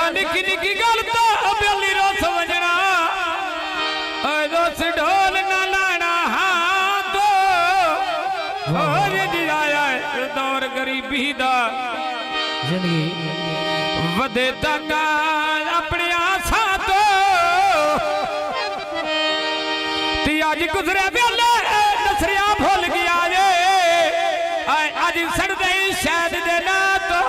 ऐसा निकी निकी गल तो बेली रो समझना दोस्त ढोल ना लाना हाँ तो और दिलाया दौर गरीबी दा जिंदगी वधे तक अपने आसा तो ती अज गुजरे बेले नसरिया भूल गया जे अज सड़दे शायद देना तो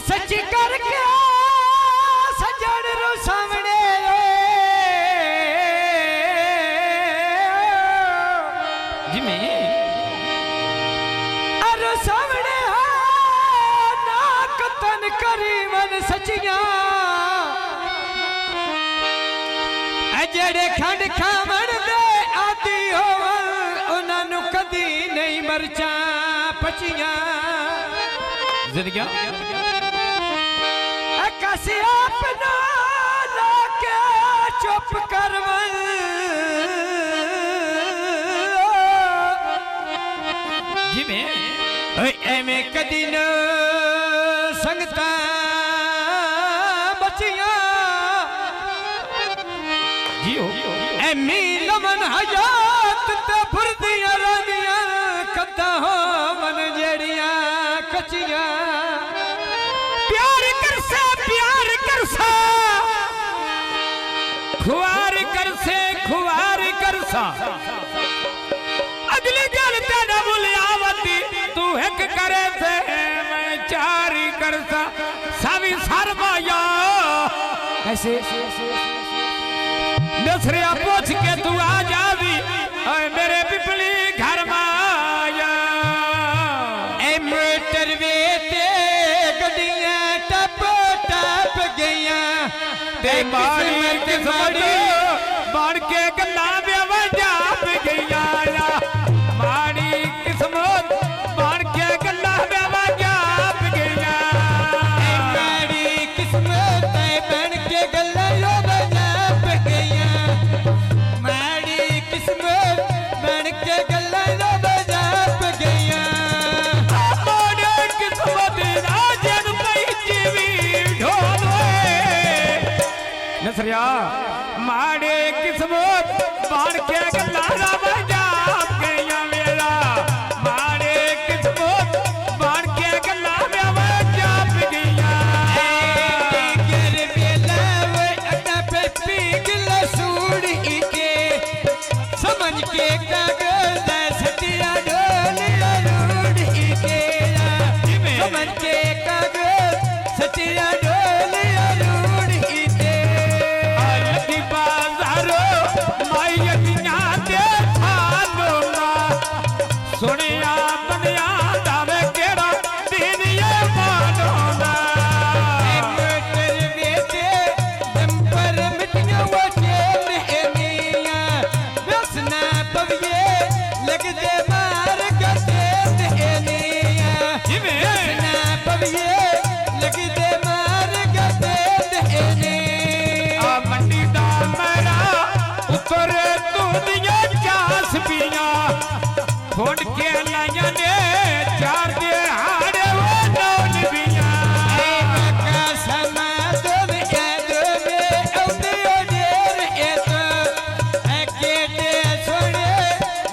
सच्ची करके सजन रो सामने जिमें अरे सामने ना कतन करी मन सचिया जेड़े खंड खावन दे आदि होवन उन्हां कदी नहीं मरचा पचिया जिंदगी कसी अपना लाके चुप करवन जिमें एवें कदी न संगता बचिया जियो एमी लमन हयात ते फुरदियां रानियां कदा हो मन जेड़ियां कचियां प्यार करसा खुआर करसा अगली गल तेरा बुलियावती तू एक करे थे मैं चारी करसा सावी सरमाया कैसे नसरिया पूछ के तू आ जावी मेरे पिपली घर माया ए मोटर वे ते गड्डियां टप टप गईयां ते मारी किस्मत बन के गल्ला ब्याह जाप गईया मारी किस्मत बन के गल्ला ब्याह जाप गईया मारी किस्मत बन के गल्ला जाप गईयां मारी किस्मत बन के गल्ला जाप गईयां मारी किस्मत राजन पई जीवी ढोल नसरिया मारे किस्मत बाढ़ के गल्ला जाप गईया मेरा मारे किस्मत बाढ़ के गल्ला जाप गईया गर बेला वो अड्डा पे पीगला सूड़ी के समझ के कागज सटिया डोलिया रूड़ी के समझ के कागज सटिया डोलिया रूड़ी के लगी बाजारो माइया दे थालो ना सुनिया बनिया दावे केड़ा दीदिए मानो ना मोटर बेटे दंपर मिटिया वो चेन एनिया बसना पविए लग दे मार गते एनिया बसना पविए लग दे मार गते एनिया मंडी दा मेरा उतरे दुनिया चास पिया खोड़ के लाया ने चार दे हाड़े वो नौन पिया का समा दो में औदे देर एतो केटे सोने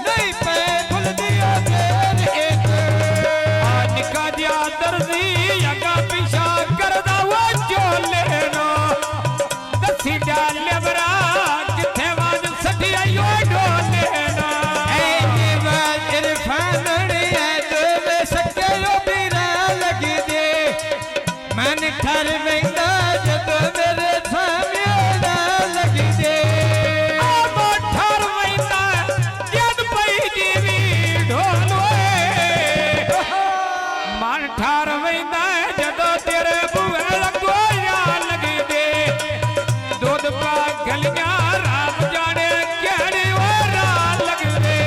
नहीं पे भूल दिया देर एतो निका दिया दर्जी अगा पीछा करदा वो चोले नो दसी डाले बरा जिथे वाज सठिया यो ढोले नो मन ठर वेंदा जदो मेरे सामने लग दे मोठर वैंदा जद पई जीवी ढोल मन ठार वैंदा जदो तेरे बुए लगोया लग दे दूध पा गलियां राम जाने केड़ी ओरा लग दे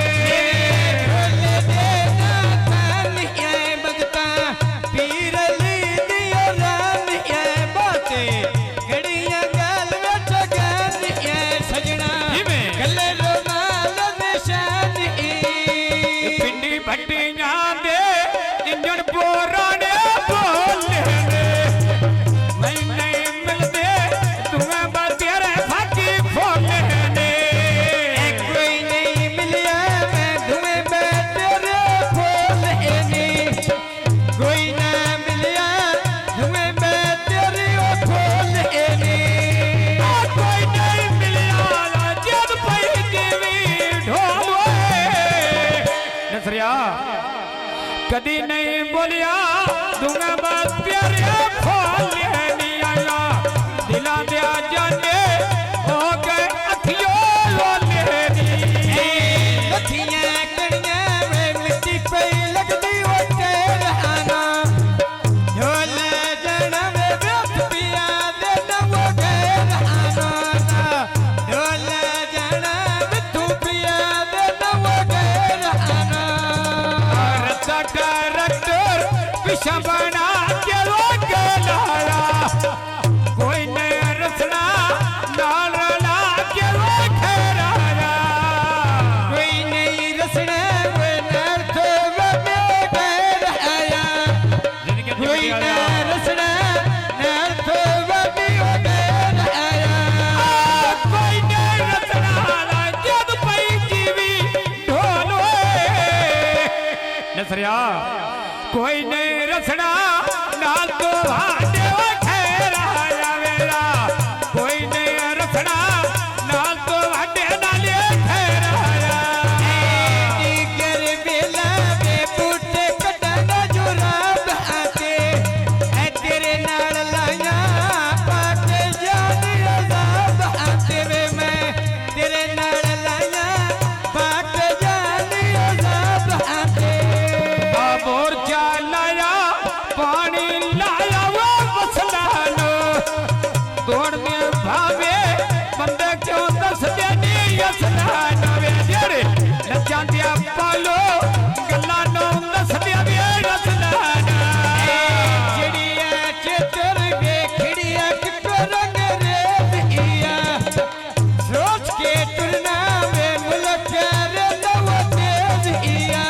गड़ियां गल सजना गले रोमाल निशान पिंडी भट्टियां दे इंजन बोरा ने कदी नहीं बोलिया दूंगा बस प्यारे खोल नहीं आया दिला दिया जाने हो गए अखियों लोले लथियां कड़ियां वे मिट्टी पे लगदी वो तेराना ढोल जना वे व्यर्थ पिया दे न वो गैराना ढोल जना बिट्ठू पिया दे न वो गैराना डायरेक्टर पिछा बना के लोग लाया कोई नहीं रसना नाल ला के लोग खेराया कोई नहीं रसना वे नर्थ वे गैराया कोई नहीं रसना नर्थ वे गैराया कोई नहीं रसना जद पई जीवी ढोलवे नसरिया कोई नहीं रसना नाल तो हाडे खेराया वेला कोई नहीं रसना नाल तो हाडे नाले खेराया कर बेला वे बूटे कटना जुराब आते है तेरे नाल लाया पाके जानी अजाब आते वे मैं तेरे नाल लाया पाके जानी अजाब आते बाबोर लाया पानी लाया वो मसला लो तोड़ने भावे बंदे क्यों दस देनी असला नवे जेड़े नचा दिया पालो गल्ला नो दस दिया वे असला चिड़िया चित्र वे खिड़िया कितो रंग रेतिया सोच के तुरना वे मुल्क रे नव तेजिया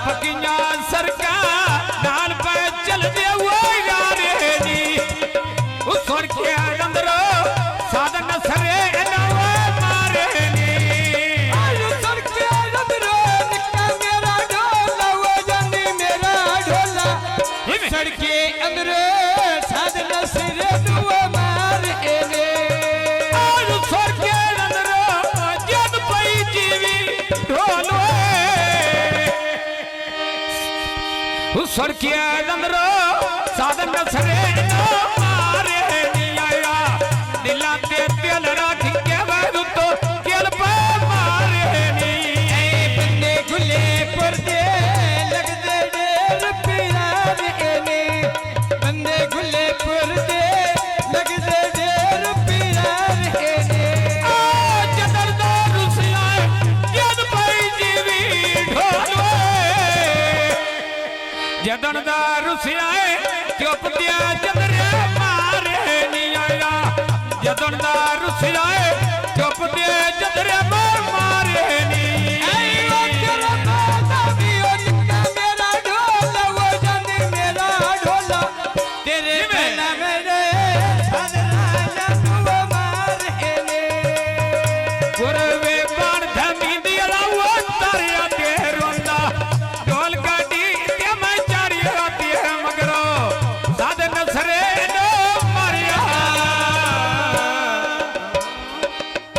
पकिया सरकार नाल पे चल दे वो यारे नी उस सुन के अंदर साधन सरे नवे मारे नी आयु सर के अंदर निका मेरा ढोला वो जानी मेरा ढोला सर के अंदर साधन सिरे दुआ मार एने आज सुन के अंदर जद पई जीवी ढोलवे उस सुन के अंदर साधन सरे मारे नी आया दिला ते दिल रख के वैदु तो दिल पे मारे नी बंदे खुले पर्दे लगदे ढेर पीरार एने बंदे खुले पर्दे लगदे ढेर पीरार एने जदरदार रुसियाए जद पई जीवी ढोलवे जदरदार रुसियाए चुप दिया जदरे मारे नी आया जदरदार रुसियाए